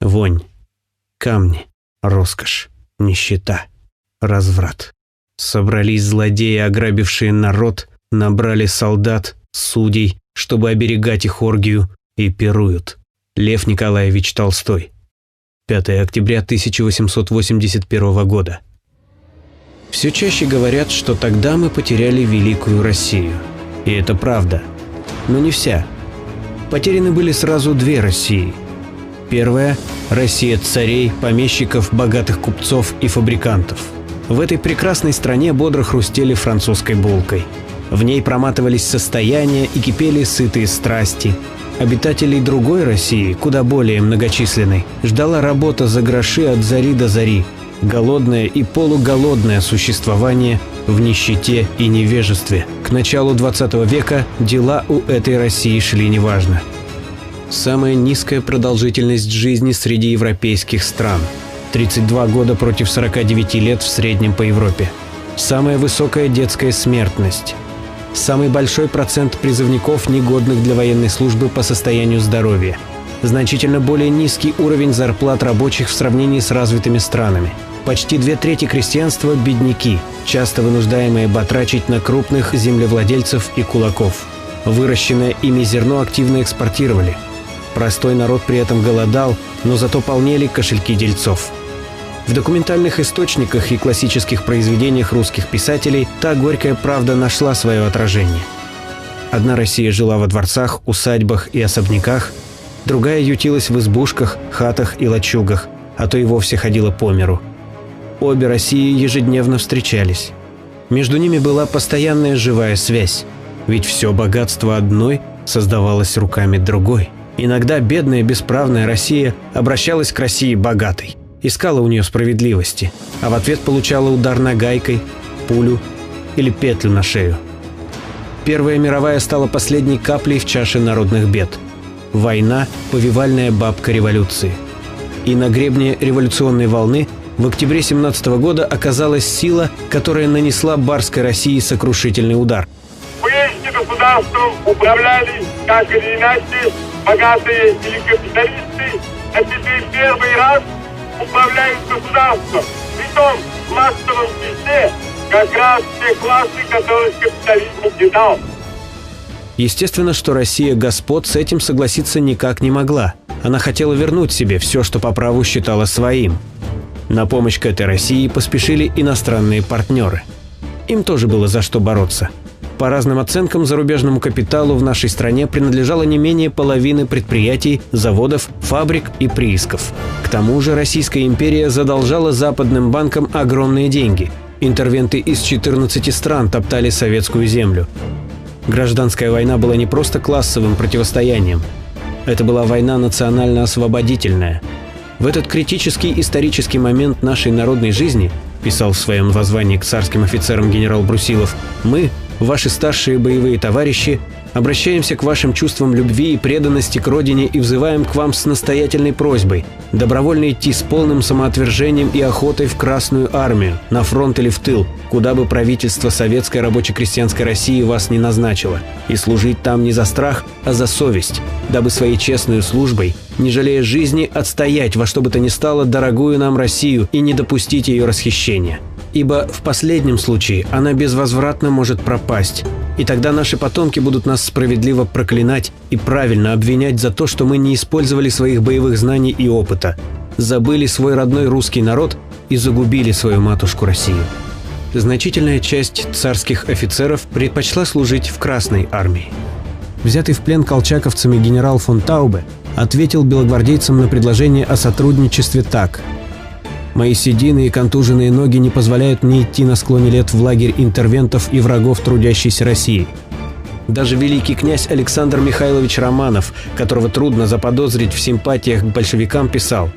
Вонь, камни, роскошь, нищета, разврат. Собрались злодеи, ограбившие народ, набрали солдат, судей, чтобы оберегать их оргию, и пируют. Лев Николаевич Толстой. 5 октября 1881 года. Все чаще говорят, что тогда мы потеряли великую Россию. И это правда. Но не вся. Потеряны были сразу две России. Первая – Россия царей, помещиков, богатых купцов и фабрикантов. В этой прекрасной стране бодро хрустели французской булкой. В ней проматывались состояния и кипели сытые страсти. Обитателей другой России, куда более многочисленной, ждала работа за гроши от зари до зари, голодное и полуголодное существование в нищете и невежестве. К началу 20 века дела у этой России шли неважно. Самая низкая продолжительность жизни среди европейских стран – 32 года против 49 лет в среднем по Европе. Самая высокая детская смертность. Самый большой процент призывников, негодных для военной службы по состоянию здоровья. Значительно более низкий уровень зарплат рабочих в сравнении с развитыми странами. Почти 2/3 крестьянства – бедняки, часто вынуждаемые батрачить на крупных землевладельцев и кулаков. Выращенное ими зерно активно экспортировали. Простой народ при этом голодал, но зато полнели кошельки дельцов. В документальных источниках и классических произведениях русских писателей та горькая правда нашла свое отражение. Одна Россия жила во дворцах, усадьбах и особняках, другая ютилась в избушках, хатах и лачугах, а то и вовсе ходила по миру. Обе России ежедневно встречались. Между ними была постоянная живая связь, ведь все богатство одной создавалось руками другой. Иногда бедная бесправная Россия обращалась к России богатой, искала у нее справедливости, а в ответ получала удар нагайкой, пулю или петлю на шею. Первая мировая стала последней каплей в чаше народных бед. Война – повивальная бабка революции. И на гребне революционной волны в октябре 17 года оказалась сила, которая нанесла барской России сокрушительный удар. Прежде государством управляли, как или иначе, богатые или капиталисты, а теперь первый раз управляют государством, притом в массовом числе как раз те классы, которых капитализм не дал. Естественно, что Россия господ с этим согласиться никак не могла. Она хотела вернуть себе все, что по праву считала своим. На помощь к этой России поспешили иностранные партнеры. Им тоже было за что бороться. По разным оценкам, зарубежному капиталу в нашей стране принадлежало не менее половины предприятий, заводов, фабрик и приисков. К тому же Российская империя задолжала западным банкам огромные деньги. Интервенты из 14 стран топтали советскую землю. Гражданская война была не просто классовым противостоянием. Это была война национально-освободительная. В этот критический исторический момент нашей народной жизни, писал в своем воззвании к царским офицерам генерал Брусилов, мы, ваши старшие боевые товарищи, обращаемся к вашим чувствам любви и преданности к родине и взываем к вам с настоятельной просьбой добровольно идти с полным самоотвержением и охотой в Красную армию, на фронт или в тыл, куда бы правительство Советской рабоче-крестьянской России вас не назначило, и служить там не за страх, а за совесть, дабы своей честной службой, не жалея жизни, отстоять во что бы то ни стало дорогую нам Россию и не допустить ее расхищения. Ибо в последнем случае она безвозвратно может пропасть, и тогда наши потомки будут нас справедливо проклинать и правильно обвинять за то, что мы не использовали своих боевых знаний и опыта, забыли свой родной русский народ и загубили свою матушку Россию. Значительная часть царских офицеров предпочла служить в Красной армии. Взятый в плен колчаковцами генерал фон Таубе ответил белогвардейцам на предложение о сотрудничестве так: «Мои седины и контуженные ноги не позволяют мне идти на склоне лет в лагерь интервентов и врагов трудящейся России». Даже великий князь Александр Михайлович Романов, которого трудно заподозрить в симпатиях к большевикам, писал: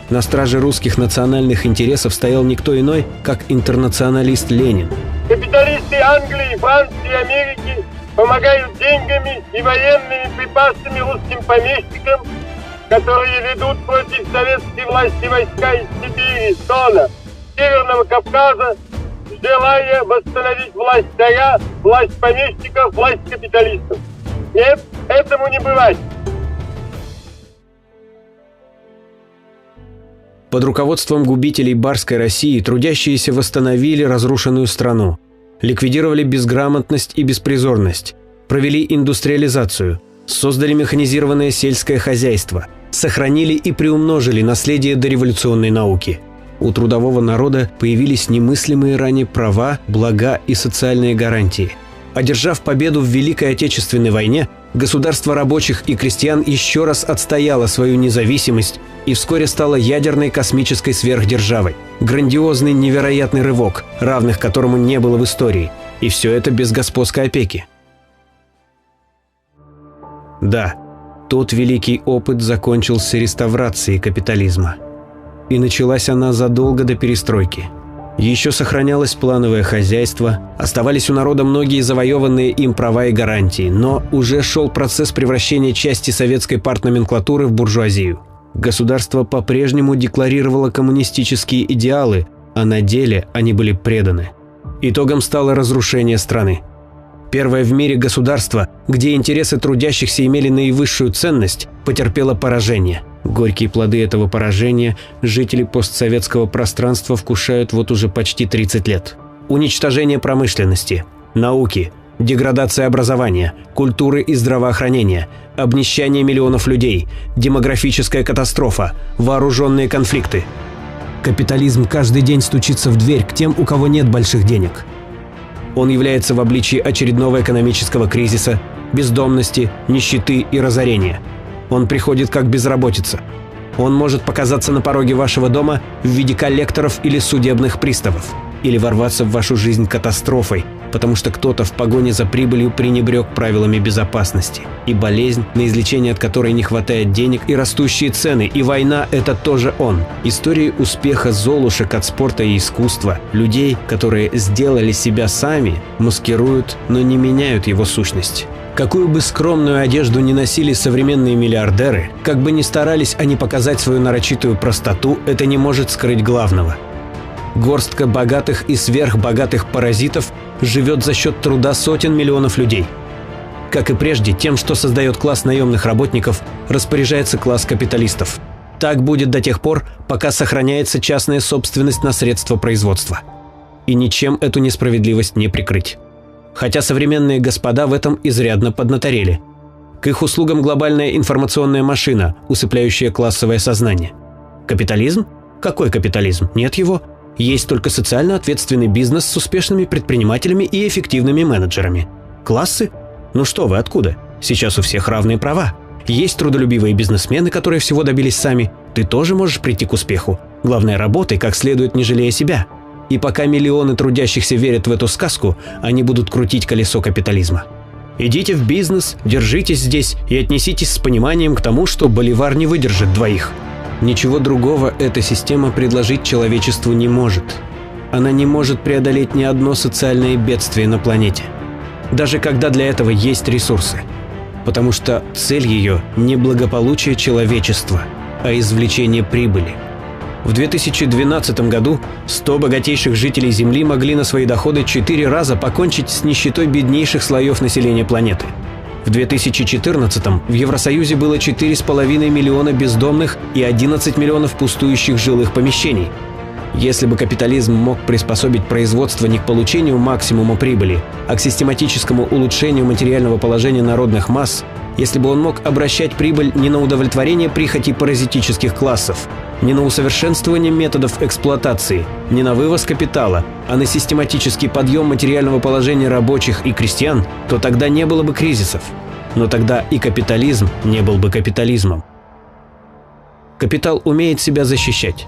«На страже русских национальных интересов стоял никто иной, как интернационалист Ленин». Капиталисты Англии, Франции и Америки помогают деньгами и военными припасами русским помещикам, которые ведут против советской власти войска из Сибири, Дона, Северного Кавказа, желая восстановить власть царя, власть помещиков, власть капиталистов. Нет, этому не бывать. Под руководством губителей барской России трудящиеся восстановили разрушенную страну, ликвидировали безграмотность и беспризорность, провели индустриализацию, создали механизированное сельское хозяйство, сохранили и приумножили наследие дореволюционной науки. У трудового народа появились немыслимые ранее права, блага и социальные гарантии. Одержав победу в Великой Отечественной войне, государство рабочих и крестьян еще раз отстояло свою независимость и вскоре стало ядерной космической сверхдержавой. Грандиозный невероятный рывок, равных которому не было в истории. И все это без господской опеки. Да, тот великий опыт закончился реставрацией капитализма. И началась она задолго до перестройки. Еще сохранялось плановое хозяйство, оставались у народа многие завоеванные им права и гарантии, но уже шел процесс превращения части советской партноменклатуры в буржуазию. Государство по-прежнему декларировало коммунистические идеалы, а на деле они были преданы. Итогом стало разрушение страны. Первое в мире государство, где интересы трудящихся имели наивысшую ценность, потерпело поражение. Горькие плоды этого поражения жители постсоветского пространства вкушают вот уже почти 30 лет. Уничтожение промышленности, науки, деградация образования, культуры и здравоохранения, обнищание миллионов людей, демографическая катастрофа, вооруженные конфликты. Капитализм каждый день стучится в дверь к тем, у кого нет больших денег. Он является в обличии очередного экономического кризиса, бездомности, нищеты и разорения. Он приходит как безработица. Он может показаться на пороге вашего дома в виде коллекторов или судебных приставов, или ворваться в вашу жизнь катастрофой, потому что кто-то в погоне за прибылью пренебрег правилами безопасности. И болезнь, на излечение от которой не хватает денег, и растущие цены, и война – это тоже он. Истории успеха золушек от спорта и искусства, людей, которые сделали себя сами, маскируют, но не меняют его сущность. Какую бы скромную одежду ни носили современные миллиардеры, как бы ни старались они показать свою нарочитую простоту, это не может скрыть главного. Горстка богатых и сверхбогатых паразитов живет за счет труда сотен миллионов людей. Как и прежде, тем, что создает класс наемных работников, распоряжается класс капиталистов. Так будет до тех пор, пока сохраняется частная собственность на средства производства. И ничем эту несправедливость не прикрыть. Хотя современные господа в этом изрядно поднаторели. К их услугам глобальная информационная машина, усыпляющая классовое сознание. Капитализм? Какой капитализм? Нет его. Есть только социально ответственный бизнес с успешными предпринимателями и эффективными менеджерами. Классы? Ну что вы, откуда? Сейчас у всех равные права. Есть трудолюбивые бизнесмены, которые всего добились сами. Ты тоже можешь прийти к успеху. Главное, работай как следует, не жалея себя. И пока миллионы трудящихся верят в эту сказку, они будут крутить колесо капитализма. Идите в бизнес, держитесь здесь и отнеситесь с пониманием к тому, что боливар не выдержит двоих. Ничего другого эта система предложить человечеству не может. Она не может преодолеть ни одно социальное бедствие на планете. Даже когда для этого есть ресурсы. Потому что цель ее не благополучие человечества, а извлечение прибыли. В 2012 году 100 богатейших жителей Земли могли на свои доходы 4 раза покончить с нищетой беднейших слоев населения планеты. В 2014 в Евросоюзе было 4,5 миллиона бездомных и 11 миллионов пустующих жилых помещений. Если бы капитализм мог приспособить производство не к получению максимума прибыли, а к систематическому улучшению материального положения народных масс, если бы он мог обращать прибыль не на удовлетворение прихотей паразитических классов, не на усовершенствование методов эксплуатации, не на вывоз капитала, а на систематический подъем материального положения рабочих и крестьян, то тогда не было бы кризисов. Но тогда и капитализм не был бы капитализмом. Капитал умеет себя защищать.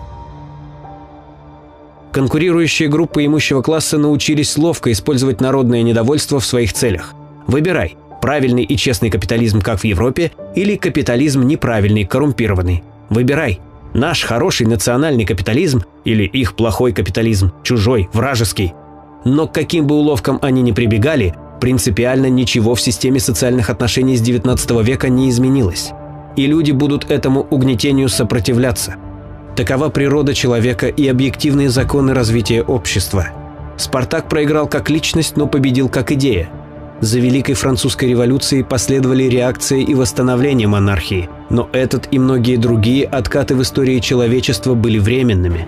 Конкурирующие группы имущего класса научились ловко использовать народное недовольство в своих целях. Выбирай: правильный и честный капитализм, как в Европе, или капитализм неправильный, коррумпированный. Выбирай: наш хороший национальный капитализм или их плохой капитализм, чужой, вражеский. Но к каким бы уловкам они ни прибегали, принципиально ничего в системе социальных отношений с XIX века не изменилось. И люди будут этому угнетению сопротивляться. Такова природа человека и объективные законы развития общества. Спартак проиграл как личность, но победил как идея. За Великой Французской революцией последовали реакция и восстановление монархии, Но этот и многие другие откаты в истории человечества были временными.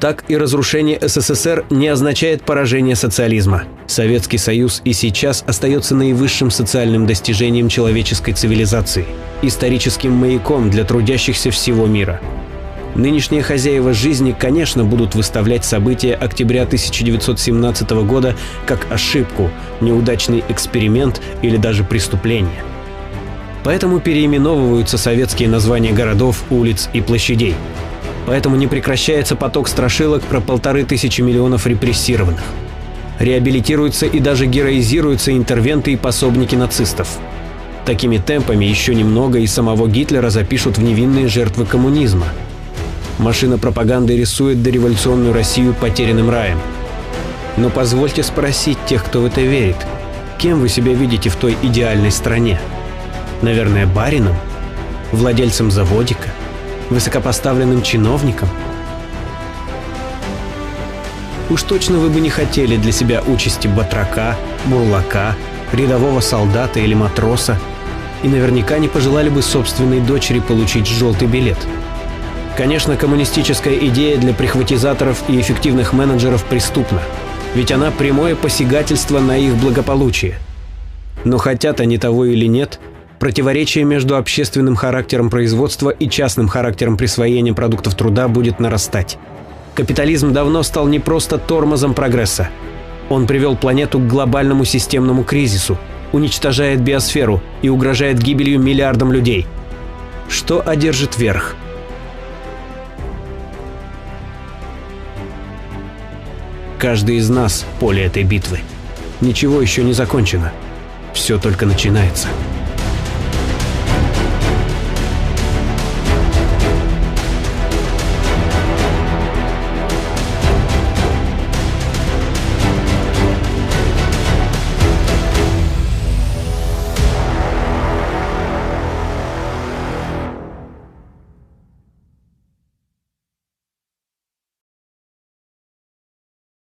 Так и разрушение СССР не означает поражение социализма. Советский Союз и сейчас остается наивысшим социальным достижением человеческой цивилизации, историческим маяком для трудящихся всего мира. Нынешние хозяева жизни, конечно, будут выставлять события октября 1917 года как ошибку, неудачный эксперимент или даже преступление. Поэтому переименовываются советские названия городов, улиц и площадей. Поэтому не прекращается поток страшилок про 1500 миллионов репрессированных. Реабилитируются и даже героизируются интервенты и пособники нацистов. Такими темпами еще немного и самого Гитлера запишут в невинные жертвы коммунизма. Машина пропаганды рисует дореволюционную Россию потерянным раем. Но позвольте спросить тех, кто в это верит, кем вы себя видите в той идеальной стране? Наверное, барином? Владельцем заводика? Высокопоставленным чиновником? Уж точно вы бы не хотели для себя участи батрака, бурлака, рядового солдата или матроса, и наверняка не пожелали бы собственной дочери получить желтый билет. Конечно, коммунистическая идея для прихватизаторов и эффективных менеджеров преступна, ведь она прямое посягательство на их благополучие. Но хотят они того или нет, противоречие между общественным характером производства и частным характером присвоения продуктов труда будет нарастать. Капитализм давно стал не просто тормозом прогресса. Он привел планету к глобальному системному кризису, уничтожает биосферу и угрожает гибелью миллиардам людей. Что одержит верх? Каждый из нас – поле этой битвы. Ничего еще не закончено. Все только начинается.